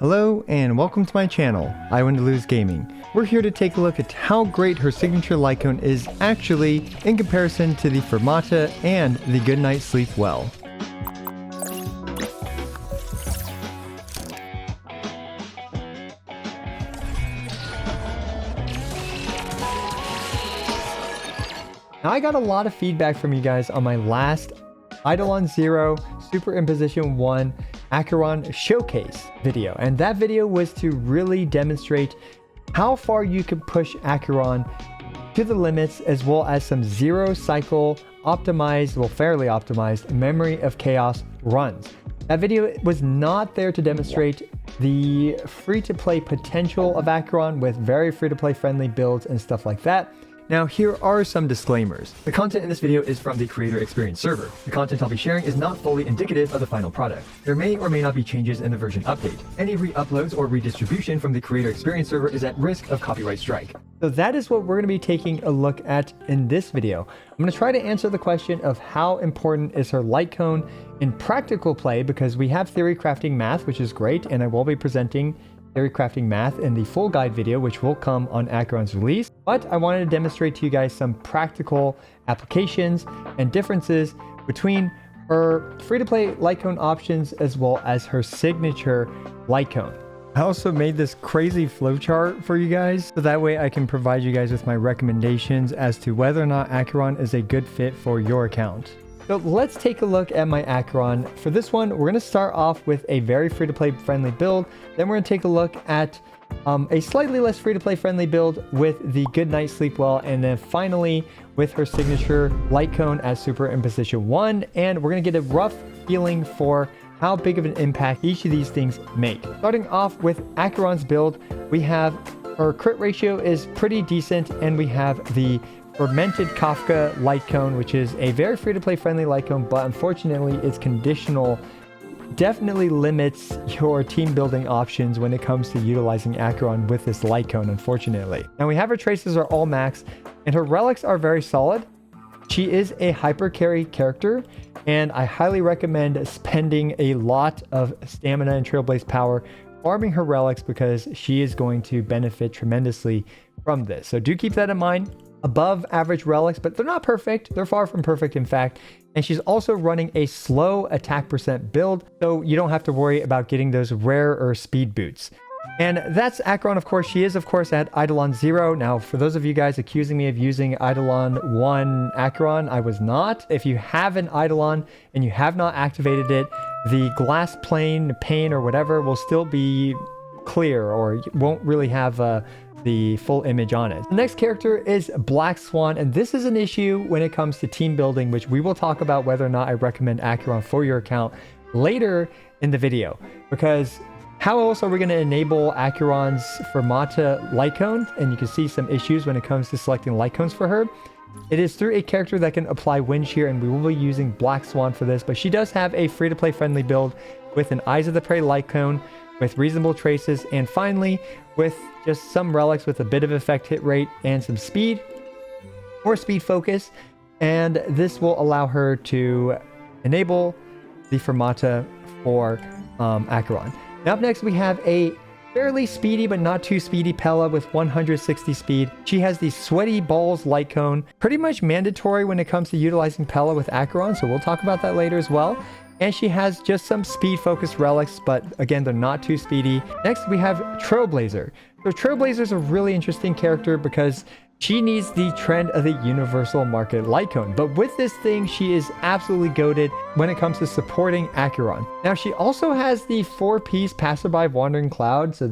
Hello and welcome to my channel, I Win to Lose Gaming. We're here to take a look at how great her signature light cone is actually in comparison to the Fermata and the Good Night Sleep Well. Now I got a lot of feedback from you guys on my last Eidolon 0 Superimposition 1 Acheron showcase video, and that video was to really demonstrate how far you can push Acheron to the limits, as well as some zero cycle optimized, well, fairly optimized memory of chaos runs. That video was not there to demonstrate the free-to-play potential of Acheron with very free-to-play friendly builds and stuff like that. Now, here are some disclaimers. The content in this video is from the Creator Experience server. The content I'll be sharing is not fully indicative of the final product. There may or may not be changes in the version update. Any re-uploads or redistribution from the Creator Experience server is at risk of copyright strike. So that is what we're going to be taking a look at in this video. I'm going to try to answer the question of how important is her light cone in practical play, because we have theory crafting math, which is great, and I will be presenting theory crafting math in the full guide video, which will come on Acheron's release. But I wanted to demonstrate to you guys some practical applications and differences between her free-to-play light cone options as well as her signature light cone. I also made this crazy flowchart for you guys, so that way I can provide you guys with my recommendations as to whether or not Acheron is a good fit for your account. So let's take a look at my Acheron. For this one, we're going to start off with a very free-to-play friendly build. Then we're going to take a look at a slightly less free-to-play friendly build with the Good Night Sleep Well. And then finally, with her signature light cone as Superimposition 1. And we're going to get a rough feeling for how big of an impact each of these things make. Starting off with Acheron's build, we have our crit ratio is pretty decent, and we have the Fermented Kafka light cone, which is a very free-to-play friendly light cone, but unfortunately its conditional definitely limits your team building options when it comes to utilizing Acheron with this light cone, unfortunately. Now we have her traces are all max, and her relics are very solid. She is a hyper carry character, and I highly recommend spending a lot of stamina and Trailblaze power farming her relics, because she is going to benefit tremendously from this. So do keep that in mind. Above average relics, but they're not perfect. They're far from perfect, in fact. And she's also running a slow attack percent build, so you don't have to worry about getting those rare or speed boots. And that's Acheron, of course. She is, of course, at Eidolon 0. Now, for those of you guys accusing me of using Eidolon 1 Acheron, I was not. If you have an Eidolon and you have not activated it, the glass pane or whatever will still be clear, or won't really have the full image on it. The next character is Black Swan, and this is an issue when it comes to team building, which we will talk about whether or not I recommend Acheron for your account later in the video. Because how else are we going to enable Acheron's Fermata light cone? And you can see some issues when it comes to selecting light cones for her. It is through a character that can apply wind shear, and we will be using Black Swan for this, but she does have a free-to-play friendly build with an Eyes of the Prey light cone with reasonable traces, and finally with just some relics with a bit of effect hit rate and some speed or speed focus, and this will allow her to enable the Fermata for Acheron. Now up next we have a fairly speedy but not too speedy Pella with 160 speed. She has the Sweaty Balls light cone, pretty much mandatory when it comes to utilizing Pella with Acheron, so we'll talk about that later as well. And she has just some speed focused relics, but again, they're not too speedy. Next, we have Trailblazer. So Trailblazer is a really interesting character because she needs the trend of the universal market light cone. But with this thing, she is absolutely goated when it comes to supporting Acheron. Now, she also has the 4-piece Passerby Wandering Cloud. So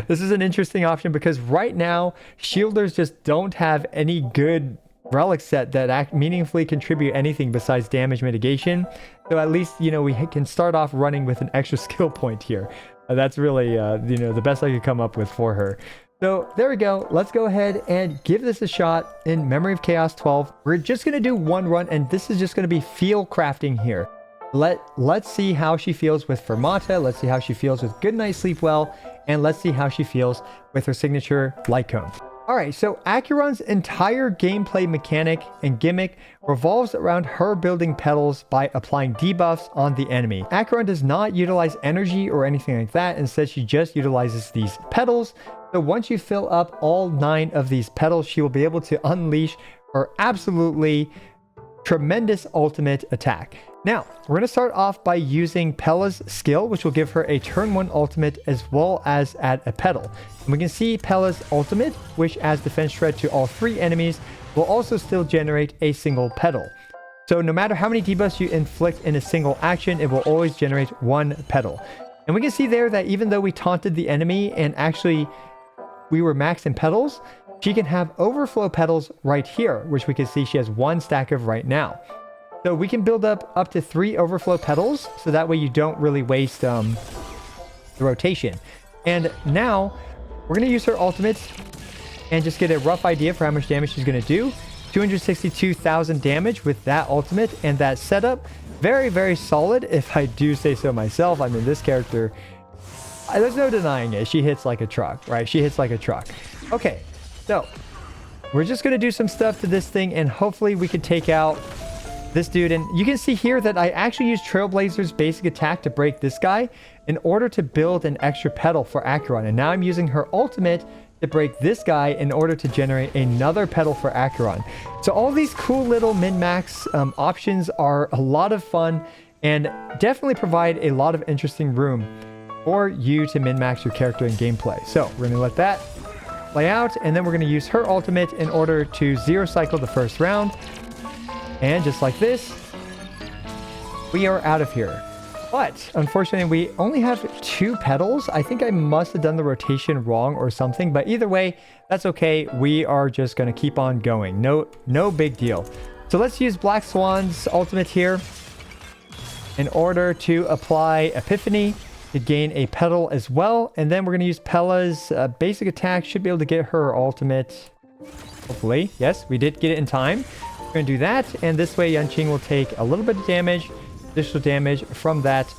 this is an interesting option because right now, shielders just don't have any good relic set that meaningfully contribute anything besides damage mitigation. So at least, you know, we can start off running with an extra skill point here. That's really, you know, the best I could come up with for her. So there we go. Let's go ahead and give this a shot in Memory of Chaos 12. We're just going to do one run, and this is just going to be feel crafting here. Let's see how she feels with Fermata. Let's see how she feels with Good Night Sleep Well, and let's see how she feels with her signature light cone. All right, so Acheron's entire gameplay mechanic and gimmick revolves around her building petals by applying debuffs on the enemy. Acheron does not utilize energy or anything like that. Instead, she just utilizes these petals. So once you fill up all 9 of these petals, she will be able to unleash her absolutely tremendous ultimate attack. Now, we're going to start off by using Pella's skill, which will give her a turn 1 ultimate as well as add a petal. And we can see Pella's ultimate, which adds defense shred to all 3 enemies, will also still generate a single petal. So no matter how many debuffs you inflict in a single action, it will always generate 1 petal. And we can see there that even though we taunted the enemy and actually we were maxed in petals, she can have overflow petals right here, which we can see she has 1 stack of right now. So we can build up to 3 overflow petals, so that way you don't really waste the rotation. And now we're going to use her ultimates and just get a rough idea for how much damage she's going to do. 262,000 damage with that ultimate and that setup. Very, very solid, if I do say so myself. I mean, this character, there's no denying it. She hits like a truck, right? She hits like a truck. Okay, so we're just going to do some stuff to this thing and hopefully we can take out this dude. And you can see here that I actually used Trailblazer's basic attack to break this guy in order to build an extra petal for Acheron. And now I'm using her ultimate to break this guy in order to generate another petal for Acheron. So all these cool little min-max options are a lot of fun and definitely provide a lot of interesting room for you to min-max your character in gameplay. So we're going to let that play out, and then we're going to use her ultimate in order to 0 cycle the first round. And just like this, we are out of here. But unfortunately, we only have 2 petals. I think I must have done the rotation wrong or something, but either way, that's okay. We are just going to keep on going. No big deal. So let's use Black Swan's ultimate here in order to apply Epiphany to gain a petal as well. And then we're going to use Pella's basic attack. Should be able to get her ultimate. Hopefully. Yes, we did get it in time. We're going to do that. And this way, Yanqing will take a little bit of damage. Additional damage from that.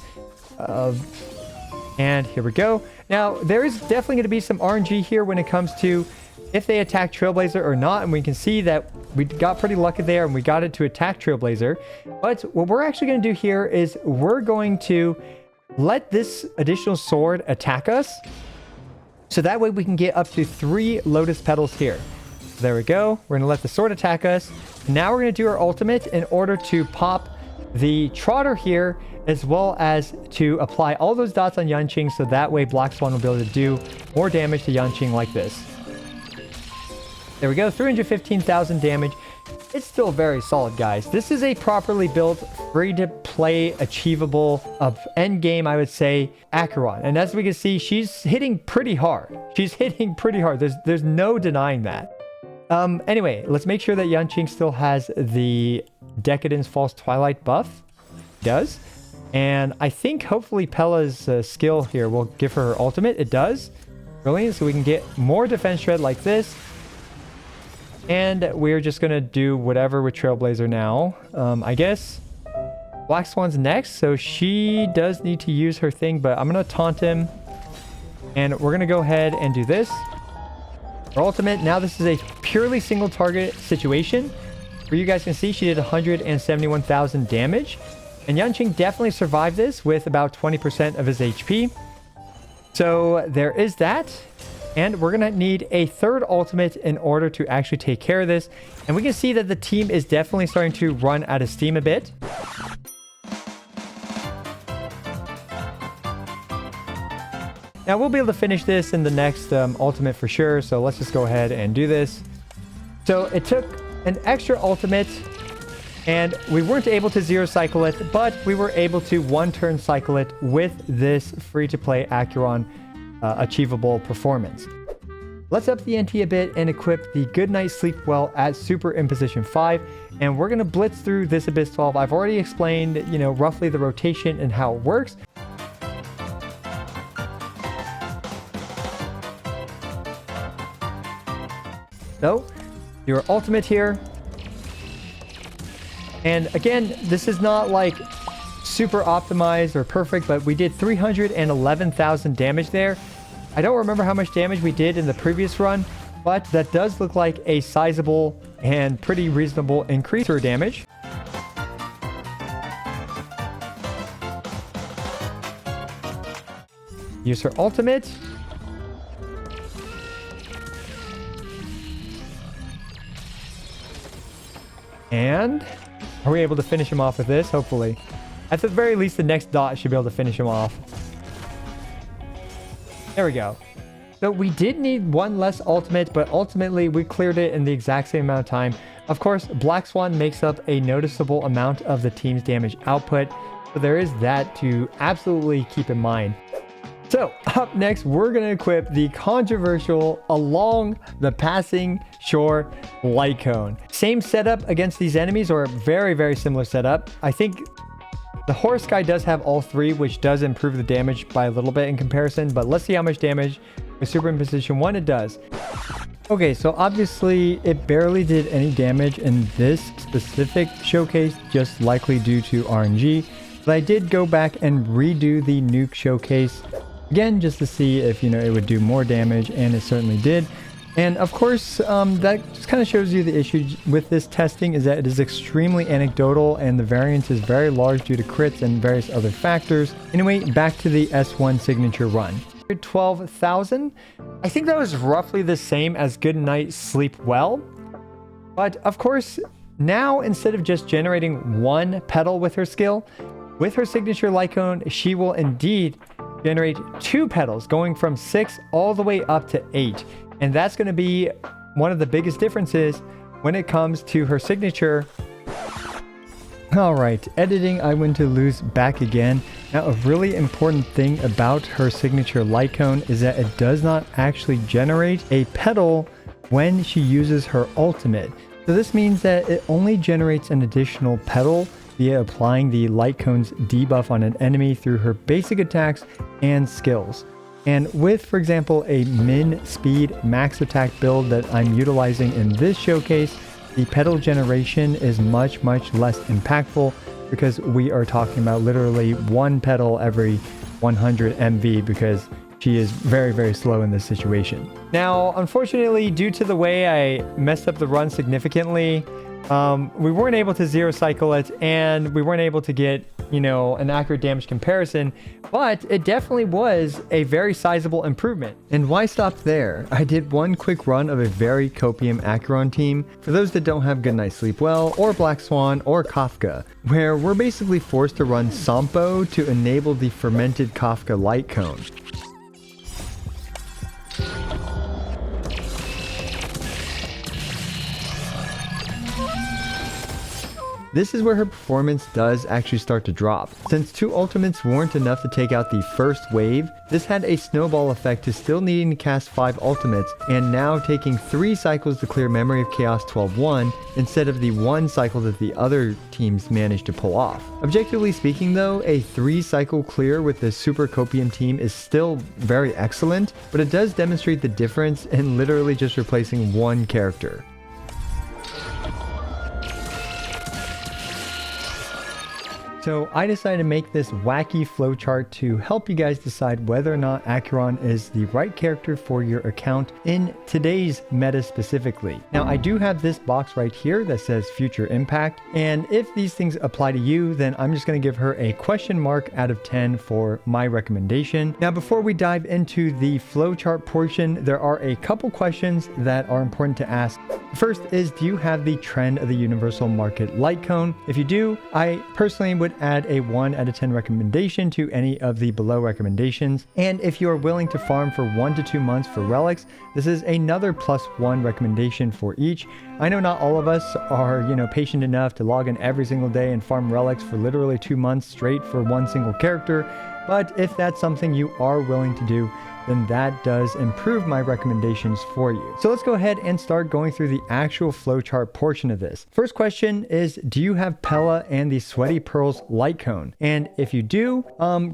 And here we go. Now, there is definitely going to be some RNG here when it comes to if they attack Trailblazer or not. And we can see that we got pretty lucky there and we got it to attack Trailblazer. But what we're actually going to do here is we're going to let this additional sword attack us. So that way we can get up to 3 Lotus Petals here. There we go. We're going to let the sword attack us. Now we're going to do our ultimate in order to pop the Trotter here, as well as to apply all those dots on Yanqing, so that way Black Swan will be able to do more damage to Yanqing like this. There we go, 315,000 damage. It's still very solid, guys. This is a properly built, free-to-play, achievable, end game, I would say, Acheron. And as we can see, she's hitting pretty hard. She's hitting pretty hard. There's no denying that. Anyway, let's make sure that Yanqing still has the Decadence False Twilight buff. It does. And I think hopefully Pella's skill here will give her her ultimate. It does. Brilliant. So we can get more defense shred like this. And we're just going to do whatever with Trailblazer now. I guess Black Swan's next. So she does need to use her thing, but I'm going to taunt him. And we're going to go ahead and do this. Her ultimate. Now this is a purely single target situation. Where you guys can see she did 171,000 damage. And Yanqing definitely survived this with about 20% of his HP. So there is that. And we're going to need a third ultimate in order to actually take care of this. And we can see that the team is definitely starting to run out of steam a bit. Now we'll be able to finish this in the next ultimate for sure. So let's just go ahead and do this. So it took an extra ultimate and we weren't able to 0 cycle it, but we were able to 1-turn cycle it with this free-to-play Acheron achievable performance. Let's up the ante a bit and equip the Good Night Sleep Well at Super Imposition 5, and we're going to blitz through this Abyss 12. I've already explained, roughly the rotation and how it works. So, your ultimate here. And again, this is not like super optimized or perfect, but we did 311,000 damage there. I don't remember how much damage we did in the previous run, but that does look like a sizable and pretty reasonable increase to her damage. Use her ultimate. And are we able to finish him off with this? Hopefully. At the very least, the next dot should be able to finish him off. There we go. So we did need one less ultimate, but ultimately we cleared it in the exact same amount of time. Of course, Black Swan makes up a noticeable amount of the team's damage output, so there is that to absolutely keep in mind. So up next, we're going to equip the controversial Along the Passing Shore Light Cone. Same setup against these enemies, or very, very similar setup. I think the Horse Guy does have all three, which does improve the damage by a little bit in comparison, but let's see how much damage with Superimposition 1 it does. Okay, so obviously it barely did any damage in this specific showcase, just likely due to RNG. But I did go back and redo the nuke showcase again, just to see if, it would do more damage, and it certainly did. And of course, that just kind of shows you the issue with this testing is that it is extremely anecdotal and the variance is very large due to crits and various other factors. Anyway, back to the S1 signature run. 12,000. I think that was roughly the same as Good Night Sleep Well. But of course, now instead of just generating one petal with her skill, with her signature light cone, she will indeed generate 2 petals, going from 6 all the way up to 8. And that's going to be one of the biggest differences when it comes to her signature. All right, editing, I went to lose back again. Now, a really important thing about her signature light cone is that it does not actually generate a petal when she uses her ultimate. So this means that it only generates an additional petal via applying the light cone's debuff on an enemy through her basic attacks and skills. And with, for example, a min speed max attack build that I'm utilizing in this showcase, the petal generation is much, much less impactful because we are talking about literally 1 petal every 100 MV because she is very, very slow in this situation. Now, unfortunately, due to the way I messed up the run significantly, we weren't able to zero cycle it, and we weren't able to get, an accurate damage comparison, but it definitely was a very sizable improvement. And why stop there? I did one quick run of a very Copium Acheron team, for those that don't have Good Night Sleep Well, or Black Swan, or Kafka, where we're basically forced to run Sampo to enable the fermented Kafka light cone. This is where her performance does actually start to drop. Since 2 ultimates weren't enough to take out the first wave, this had a snowball effect to still needing to cast 5 ultimates, and now taking 3 cycles to clear Memory of Chaos 12-1 instead of the 1 cycle that the other teams managed to pull off. Objectively speaking though, a 3 cycle clear with the Super Copium team is still very excellent, but it does demonstrate the difference in literally just replacing 1 character. So I decided to make this wacky flowchart to help you guys decide whether or not Acheron is the right character for your account in today's meta specifically. Now, I do have this box right here that says future impact, and if these things apply to you, then I'm just going to give her a question mark out of 10 for my recommendation. Now, before we dive into the flowchart portion, there are a couple questions that are important to ask. First is, do you have the Trend of the Universal Market light cone? If you do, I personally would add a 1 out of 10 recommendation to any of the below recommendations. And if you are willing to farm for 1 to 2 months for relics, this is another +1 recommendation for each. I know not all of us are, patient enough to log in every single day and farm relics for literally 2 months straight for 1 single character, but if that's something you are willing to do, then that does improve my recommendations for you. So let's go ahead and start going through the actual flowchart portion of this. First question is, do you have Pella and the Sweaty Pearls light cone? And if you do,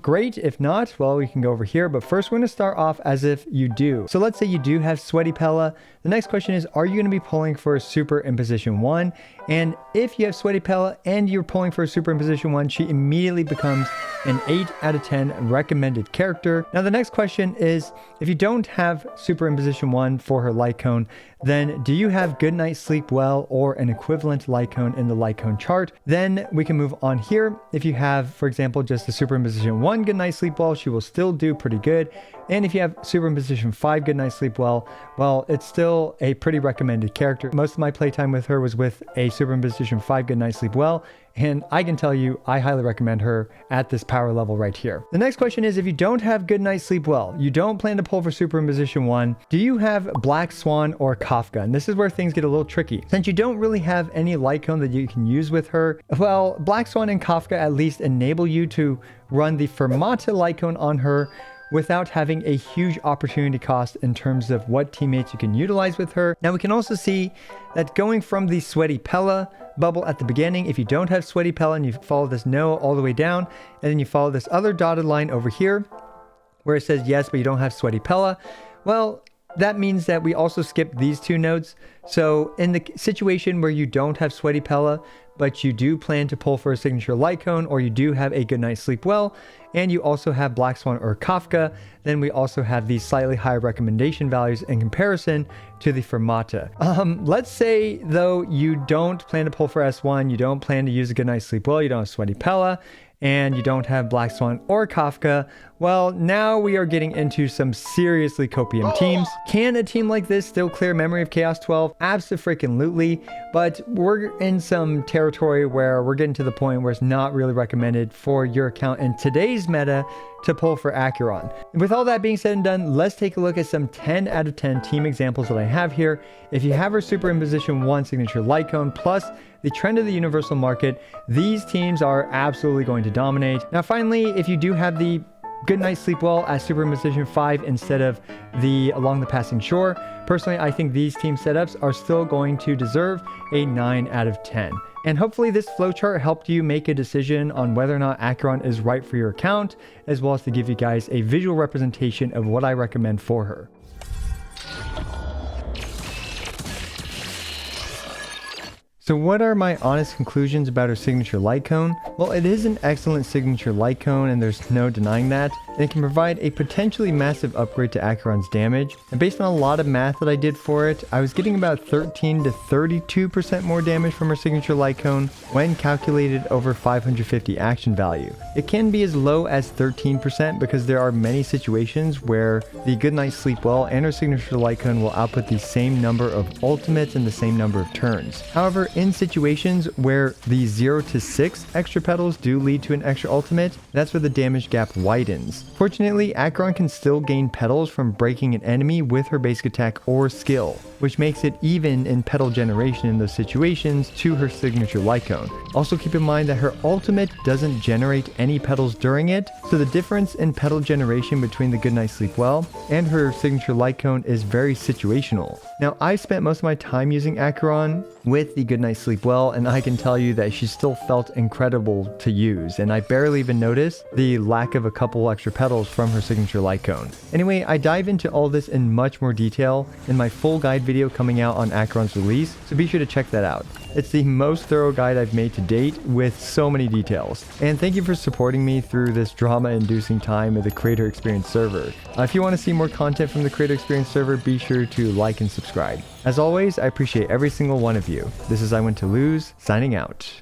great. If not, well, we can go over here. But first, we're going to start off as if you do. So let's say you do have Sweaty Pella. The next question is, are you going to be pulling for Super Imposition 1? And if you have Sweaty Pella and you're pulling for a Super Imposition 1, she immediately becomes an 8 out of 10 recommended character. Now the next question is, if you don't have Super Imposition 1 for her light cone, then do you have Good Night Sleep Well or an equivalent light cone in the light cone chart? Then we can move on here. If you have, for example, just the Super Imposition 1 Good Night Sleep Well, she will still do pretty good. And if you have Super Imposition 5 Good Night Sleep Well, it's still a pretty recommended character. Most of my playtime with her was with a Super Imposition 5 Good Night Sleep Well, and I can tell you, I highly recommend her at this power level right here. The next question is, if you don't have Good Night Sleep Well, you don't plan to pull for Super Imposition 1, do you have Black Swan or Kafka? And this is where things get a little tricky. Since you don't really have any light cone that you can use with her, well, Black Swan and Kafka at least enable you to run the Fermata light cone on her without having a huge opportunity cost in terms of what teammates you can utilize with her. Now we can also see that going from the Sweaty Pella bubble at the beginning, if you don't have Sweaty Pella and you follow this no all the way down, and then you follow this other dotted line over here where it says yes, but you don't have Sweaty Pella, well, that means that we also skip these two nodes. So in the situation where you don't have Sweaty Pella, but you do plan to pull for a signature light cone, or you do have a Good Night Sleep Well, and you also have Black Swan or Kafka, then we also have these slightly higher recommendation values in comparison to the Fermata. Let's say though you don't plan to pull for S1, you don't plan to use a Good Night Sleep Well, you don't have Sweaty Pella, and you don't have Black Swan or Kafka, well, now we are getting into some seriously copium teams. Can a team like this still clear Memory of Chaos 12? Abso-freaking-lutely, but we're in some territory where we're getting to the point where it's not really recommended for your account in today's meta to pull for Acheron. With all that being said and done, let's take a look at some 10 out of 10 team examples that I have here. If you have her Super Imposition 1 signature light cone plus the trend of the universal market, these teams are absolutely going to dominate. Now finally, if you do have the Good Night Sleep Well as Super Imposition 5 instead of the Along the Passing Shore, personally I think these team setups are still going to deserve a 9 out of 10. And hopefully this flowchart helped you make a decision on whether or not Acheron is right for your account, as well as to give you guys a visual representation of what I recommend for her. So what are my honest conclusions about her signature light cone? Well, it is an excellent signature light cone, and there's no denying that. And it can provide a potentially massive upgrade to Acheron's damage. And based on a lot of math that I did for it, I was getting about 13 to 32% more damage from her signature light cone when calculated over 550 action value. It can be as low as 13% because there are many situations where the Good Night Sleep Well and her signature light cone will output the same number of ultimates in the same number of turns. However, in situations where the 0 to 6 extra petals do lead to an extra ultimate, that's where the damage gap widens. Fortunately, Acheron can still gain petals from breaking an enemy with her basic attack or skill, which makes it even in petal generation in those situations to her signature light cone. Also keep in mind that her ultimate doesn't generate any petals during it, so the difference in petal generation between the Good Night Sleep Well and her signature light cone is very situational. Now, I spent most of my time using Acheron with the Good Night Sleep Well, and I can tell you that she still felt incredible to use, and I barely even noticed the lack of a couple extra petals from her signature light cone. Anyway, I dive into all this in much more detail in my full guide video coming out on Acheron's release, so be sure to check that out. It's the most thorough guide I've made to date with so many details. And thank you for supporting me through this drama-inducing time of the Creator Experience server. If you want to see more content from the Creator Experience server, be sure to like and subscribe. As always, I appreciate every single one of you. This is I Went to Lose, signing out.